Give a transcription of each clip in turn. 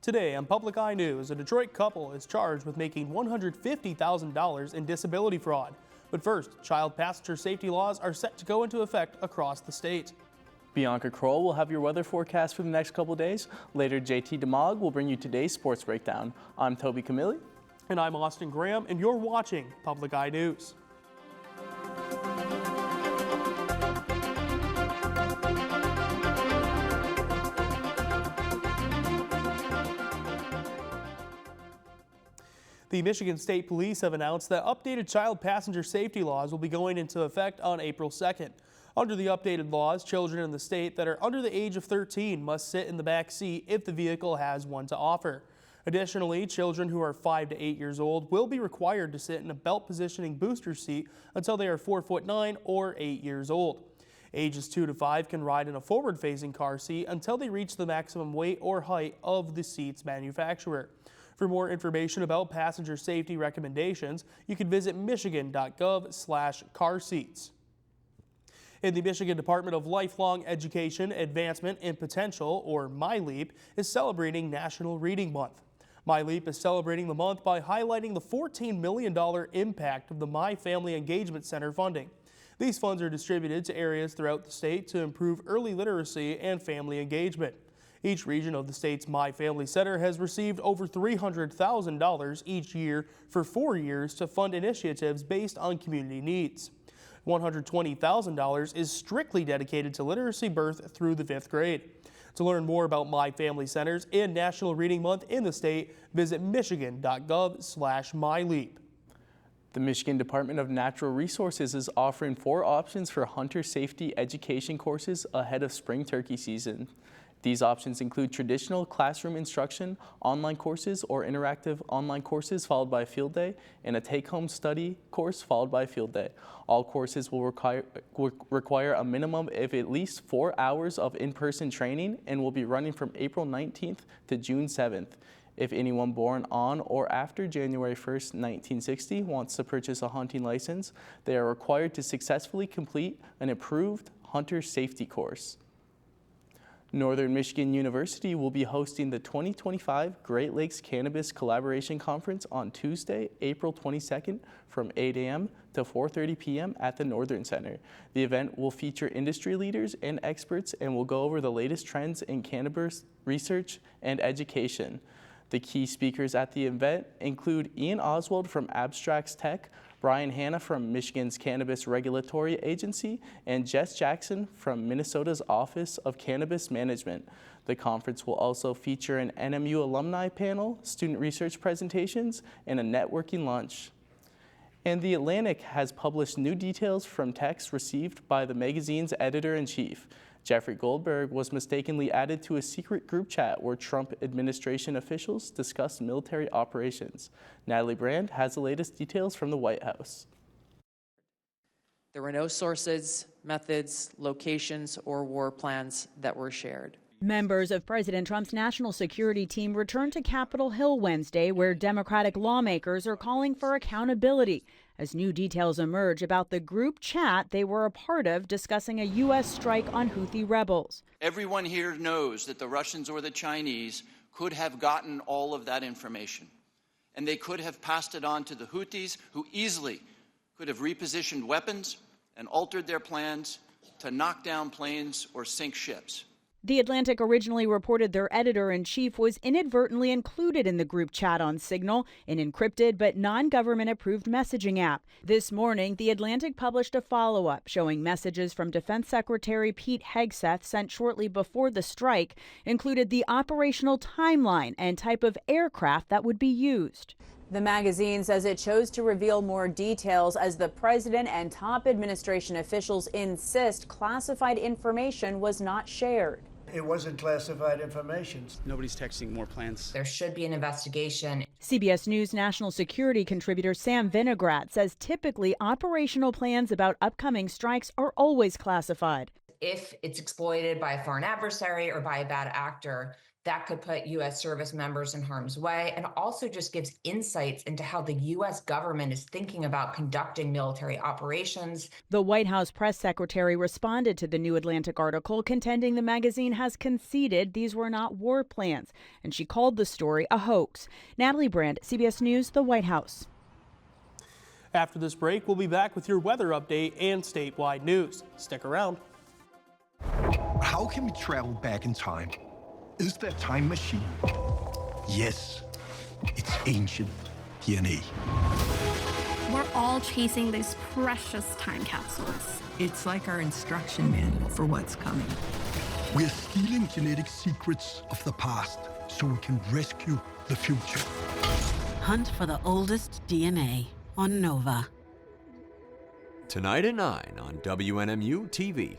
Today on Public Eye News, a Detroit couple is charged with making $150,000 in disability fraud. But first, child passenger safety laws are set to go into effect across the state. Bianca Kroll will have your weather forecast for the next couple days. Later, JT DeMog will bring you today's sports breakdown. I'm Toby Camilli. And I'm Austin Graham, and you're watching Public Eye News. The Michigan State Police have announced that updated child passenger safety laws will be going into effect on April 2nd. Under the updated laws, children in the state that are under the age of 13 must sit in the back seat if the vehicle has one to offer. Additionally, children who are 5 to 8 years old will be required to sit in a belt positioning booster seat until they are 4'9" or 8 years old. Ages 2 to 5 can ride in a forward-facing car seat until they reach the maximum weight or height of the seat's manufacturer. For more information about passenger safety recommendations, you can visit michigan.gov/car seats. And the Michigan Department of Lifelong Education, Advancement, and Potential, or MyLEAP, is celebrating National Reading Month. MyLEAP is celebrating the month by highlighting the $14 million impact of the My Family Engagement Center funding. These funds are distributed to areas throughout the state to improve early literacy and family engagement. Each region of the state's My Family Center has received over $300,000 each year for 4 years to fund initiatives based on community needs. $120,000 is strictly dedicated to literacy birth through the 5th grade. To learn more about My Family Centers and National Reading Month in the state, visit michigan.gov/myleap. The Michigan Department of Natural Resources is offering 4 options for hunter safety education courses ahead of spring turkey season. These options include traditional classroom instruction, online courses, or interactive online courses followed by a field day, and a take-home study course followed by a field day. All courses will require a minimum of at least 4 hours of in-person training and will be running from April 19th to June 7th. If anyone born on or after January 1st, 1960 wants to purchase a hunting license, they are required to successfully complete an approved hunter safety course. Northern Michigan University will be hosting the 2025 Great Lakes Cannabis Collaboration Conference on Tuesday, April 22nd from 8 a.m. to 4:30 p.m. at the Northern Center. The event will feature industry leaders and experts and will go over the latest trends in cannabis research and education. The key speakers at the event include Ian Oswald from Abstracts Tech, Brian Hanna from Michigan's Cannabis Regulatory Agency, and Jess Jackson from Minnesota's Office of Cannabis Management. The conference will also feature an NMU alumni panel, student research presentations, and a networking lunch. And The Atlantic has published new details from texts received by the magazine's editor-in-chief. Jeffrey Goldberg was mistakenly added to a secret group chat where Trump administration officials discussed military operations. Natalie Brand has the latest details from the White House. There were no sources, methods, locations, or war plans that were shared. Members of President Trump's national security team returned to Capitol Hill Wednesday, where Democratic lawmakers are calling for accountability as new details emerge about the group chat they were a part of discussing a U.S. strike on Houthi rebels. Everyone here knows that the Russians or the Chinese could have gotten all of that information, and they could have passed it on to the Houthis, who easily could have repositioned weapons and altered their plans to knock down planes or sink ships. The Atlantic originally reported their editor-in-chief was inadvertently included in the group chat on Signal, an encrypted but non-government approved messaging app. This morning, The Atlantic published a follow-up showing messages from Defense Secretary Pete Hegseth sent shortly before the strike included the operational timeline and type of aircraft that would be used. The magazine says it chose to reveal more details as the president and top administration officials insist classified information was not shared. It wasn't classified information. Nobody's texting more plans. There should be an investigation. CBS News national security contributor Sam Vinograt says typically operational plans about upcoming strikes are always classified. If it's exploited by a foreign adversary or by a bad actor, that could put U.S. service members in harm's way, and also just gives insights into how the U.S. government is thinking about conducting military operations. The White House press secretary responded to the New Atlantic article, contending the magazine has conceded these were not war plans, and she called the story a hoax. Natalie Brand, CBS News, the White House. After this break, we'll be back with your weather update and statewide news. Stick around. How can we travel back in time? Is there a time machine? Yes, it's ancient DNA. We're all chasing these precious time capsules. It's like our instruction manual for what's coming. We're stealing genetic secrets of the past so we can rescue the future. Hunt for the oldest DNA on Nova. Tonight at 9 on WNMU TV.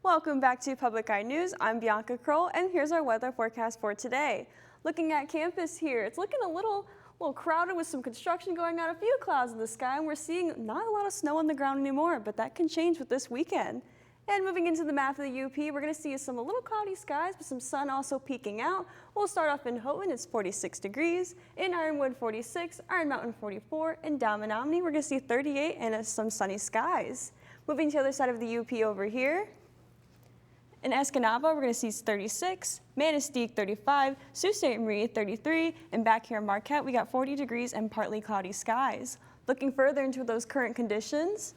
Welcome back to Public Eye News. I'm Bianca Kroll, and here's our weather forecast for today. Looking at campus here, it's looking a little crowded with some construction going on, a few clouds in the sky, and we're seeing not a lot of snow on the ground anymore, but that can change with this weekend. And moving into the map of the UP, we're going to see some a little cloudy skies, but some sun also peeking out. We'll start off in Houghton, it's 46 degrees. In Ironwood, 46. Iron Mountain, 44. In Menominee, we're going to see 38 and some sunny skies. Moving to the other side of the UP over here. In Escanaba, we're going to see 36, Manistee 35, Sault Ste. Marie 33, and back here in Marquette, we got 40 degrees and partly cloudy skies. Looking further into those current conditions,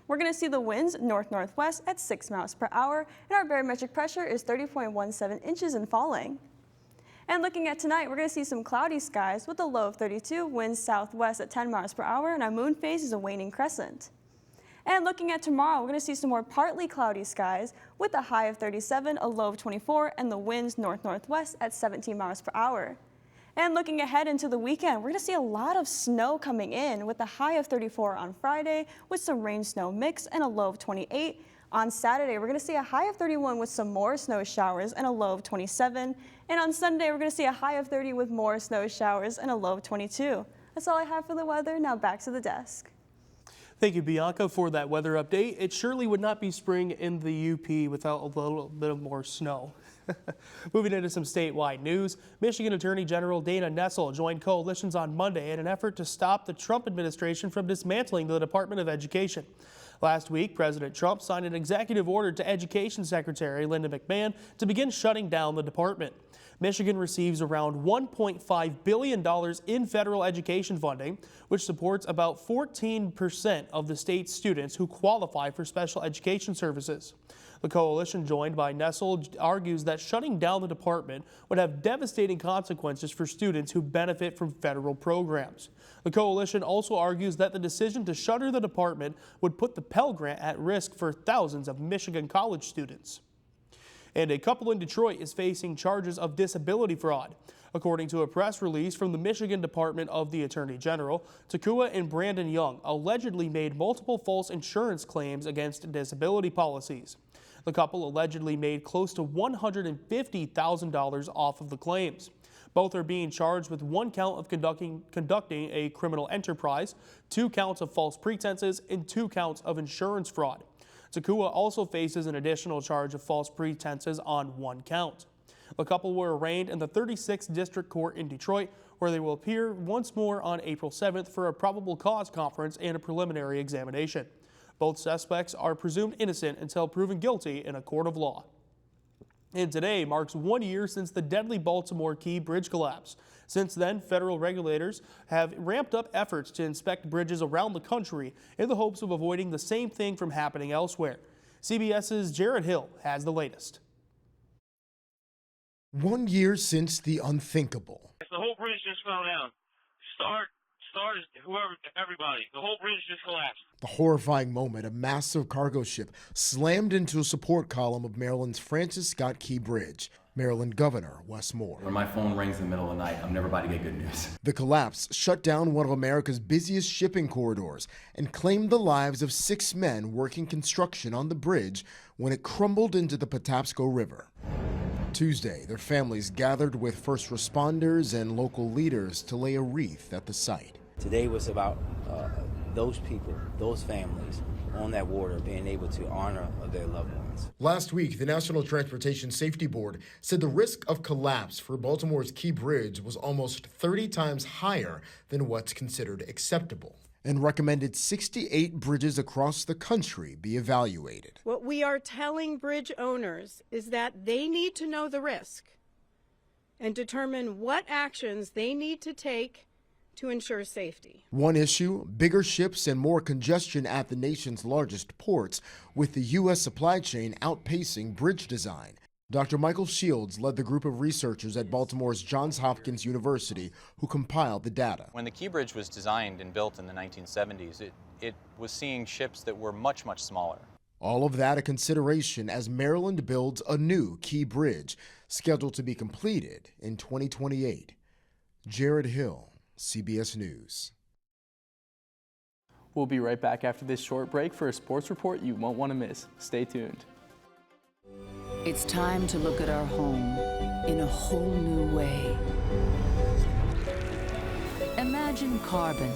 we're going to see the winds north-northwest at 6 miles per hour, and our barometric pressure is 30.17 inches and falling. And looking at tonight, we're going to see some cloudy skies with a low of 32, winds southwest at 10 miles per hour, and our moon phase is a waning crescent. And looking at tomorrow, we're going to see some more partly cloudy skies with a high of 37, a low of 24, and the winds north-northwest at 17 miles per hour. And looking ahead into the weekend, we're going to see a lot of snow coming in with a high of 34 on Friday with some rain-snow mix and a low of 28. On Saturday, we're going to see a high of 31 with some more snow showers and a low of 27. And on Sunday, we're going to see a high of 30 with more snow showers and a low of 22. That's all I have for the weather. Now back to the desk. Thank you, Bianca, for that weather update. It surely would not be spring in the UP without a little bit more snow. Moving into some statewide news, Michigan Attorney General Dana Nessel joined coalitions on Monday in an effort to stop the Trump administration from dismantling the Department of Education. Last week, President Trump signed an executive order to Education Secretary Linda McMahon to begin shutting down the department. Michigan receives around $1.5 billion in federal education funding, which supports about 14% of the state's students who qualify for special education services. The coalition, joined by Nessel, argues that shutting down the department would have devastating consequences for students who benefit from federal programs. The coalition also argues that the decision to shutter the department would put the Pell Grant at risk for thousands of Michigan college students. And a couple in Detroit is facing charges of disability fraud. According to a press release from the Michigan Department of the Attorney General, Takua and Brandon Young allegedly made multiple false insurance claims against disability policies. The couple allegedly made close to $150,000 off of the claims. Both are being charged with 1 count of conducting a criminal enterprise, 2 counts of false pretenses, and 2 counts of insurance fraud. Takua also faces an additional charge of false pretenses on 1 count. The couple were arraigned in the 36th District Court in Detroit, where they will appear once more on April 7th for a probable cause conference and a preliminary examination. Both suspects are presumed innocent until proven guilty in a court of law. And today marks 1 year since the deadly Baltimore Key Bridge collapse. Since then, federal regulators have ramped up efforts to inspect bridges around the country in the hopes of avoiding the same thing from happening elsewhere. CBS's Jared Hill has the latest. 1 year since the unthinkable. The whole bridge just fell down. Start, whoever, everybody. The whole bridge just collapsed. The horrifying moment, a massive cargo ship slammed into a support column of Maryland's Francis Scott Key Bridge. Maryland Governor Wes Moore. When my phone rings in the middle of the night, I'm never about to get good news. The collapse shut down one of America's busiest shipping corridors and claimed the lives of 6 men working construction on the bridge when it crumbled into the Patapsco River. Tuesday, their families gathered with first responders and local leaders to lay a wreath at the site. Today was about those people, those families on that water being able to honor their loved ones. happens. Last week, the National Transportation Safety Board said the risk of collapse for Baltimore's Key Bridge was almost 30 times higher than what's considered acceptable, and recommended 68 bridges across the country be evaluated. What we are telling bridge owners is that they need to know the risk and determine what actions they need to take to ensure safety. One issue, bigger ships and more congestion at the nation's largest ports, with the U.S. supply chain outpacing bridge design. Dr. Michael Shields led the group of researchers at Baltimore's Johns Hopkins University who compiled the data. When the Key Bridge was designed and built in the 1970s, it was seeing ships that were much, much smaller. All of that a consideration as Maryland builds a new Key Bridge, scheduled to be completed in 2028. Jared Hill, CBS News. We'll be right back after this short break for a sports report you won't want to miss. Stay tuned. It's time to look at our home in a whole new way. Imagine carbon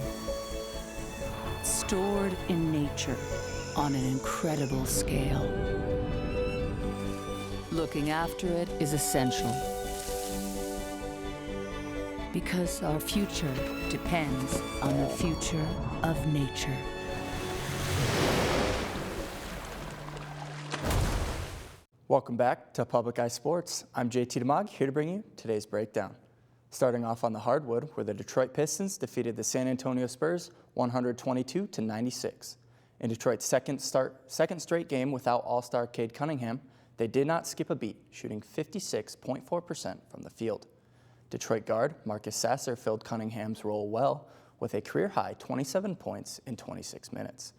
stored in nature on an incredible scale. Looking after it is essential because our future depends on the future of nature. Welcome back to Public Eye Sports. I'm JT DeMog, here to bring you today's breakdown. Starting off on the hardwood, where the Detroit Pistons defeated the San Antonio Spurs 122-96. In Detroit's second straight game without All-Star Cade Cunningham, they did not skip a beat, shooting 56.4% from the field. Detroit guard Marcus Sasser filled Cunningham's role well with a career-high 27 points in 26 minutes.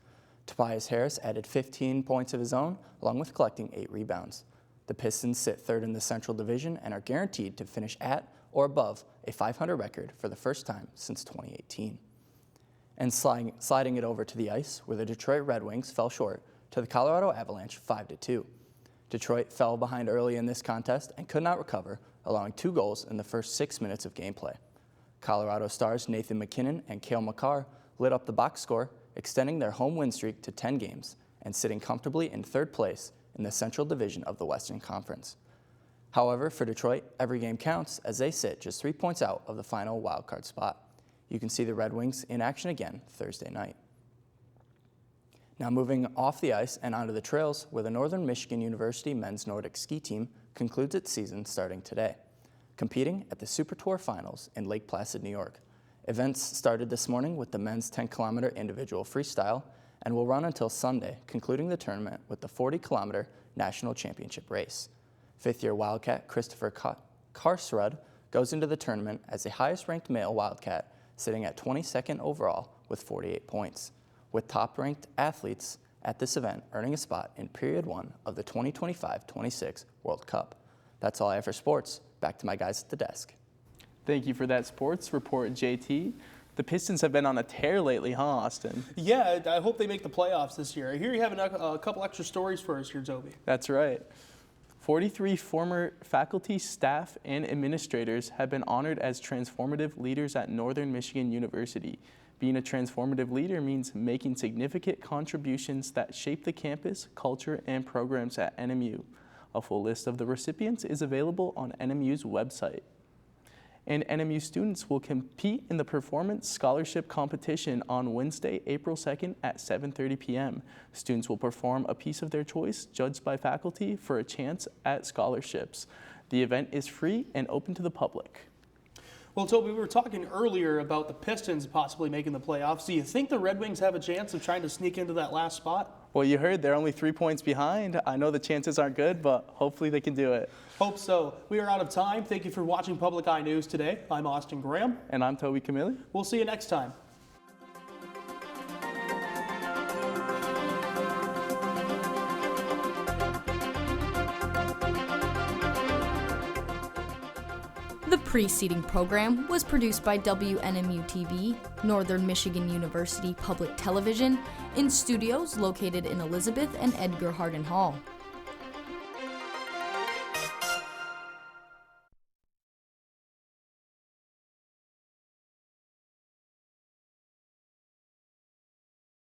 Tobias Harris added 15 points of his own, along with collecting 8 rebounds. The Pistons sit third in the Central Division and are guaranteed to finish at or above a .500 record for the first time since 2018. And sliding it over to the ice, where the Detroit Red Wings fell short to the Colorado Avalanche 5-2. Detroit fell behind early in this contest and could not recover, allowing 2 goals in the first 6 minutes of gameplay. Colorado stars Nathan MacKinnon and Cale Makar lit up the box score, extending their home win streak to 10 games and sitting comfortably in third place in the Central Division of the Western Conference. However, for Detroit, every game counts as they sit just 3 points out of the final wildcard spot. You can see the Red Wings in action again Thursday night. Now moving off the ice and onto the trails, where the Northern Michigan University men's Nordic ski team concludes its season starting today, competing at the Super Tour Finals in Lake Placid, New York. Events started this morning with the men's 10-kilometer individual freestyle and will run until Sunday, concluding the tournament with the 40-kilometer national championship race. Fifth-year Wildcat Christopher Karsrud goes into the tournament as the highest-ranked male Wildcat, sitting at 22nd overall with 48 points, with top-ranked athletes at this event earning a spot in Period 1 of the 2025-26 World Cup. That's all I have for sports. Back to my guys at the desk. Thank you for that sports report, JT. The Pistons have been on a tear lately, huh, Austin? Yeah, I hope they make the playoffs this year. I hear you have a couple extra stories for us here, Toby. That's right. 43 former faculty, staff, and administrators have been honored as transformative leaders at Northern Michigan University. Being a transformative leader means making significant contributions that shape the campus, culture, and programs at NMU. A full list of the recipients is available on NMU's website. And NMU students will compete in the Performance Scholarship Competition on Wednesday, April 2nd at 7:30 p.m. Students will perform a piece of their choice, judged by faculty, for a chance at scholarships. The event is free and open to the public. Well, Toby, we were talking earlier about the Pistons possibly making the playoffs. Do you think the Red Wings have a chance of trying to sneak into that last spot? Well, you heard they're only 3 points behind. I know the chances aren't good, but hopefully they can do it. Hope so. We are out of time. Thank you for watching Public Eye News today. I'm Austin Graham. And I'm Toby Camilli. We'll see you next time. The preceding program was produced by WNMU-TV, Northern Michigan University Public Television, in studios located in Elizabeth and Edgar Hardin Hall.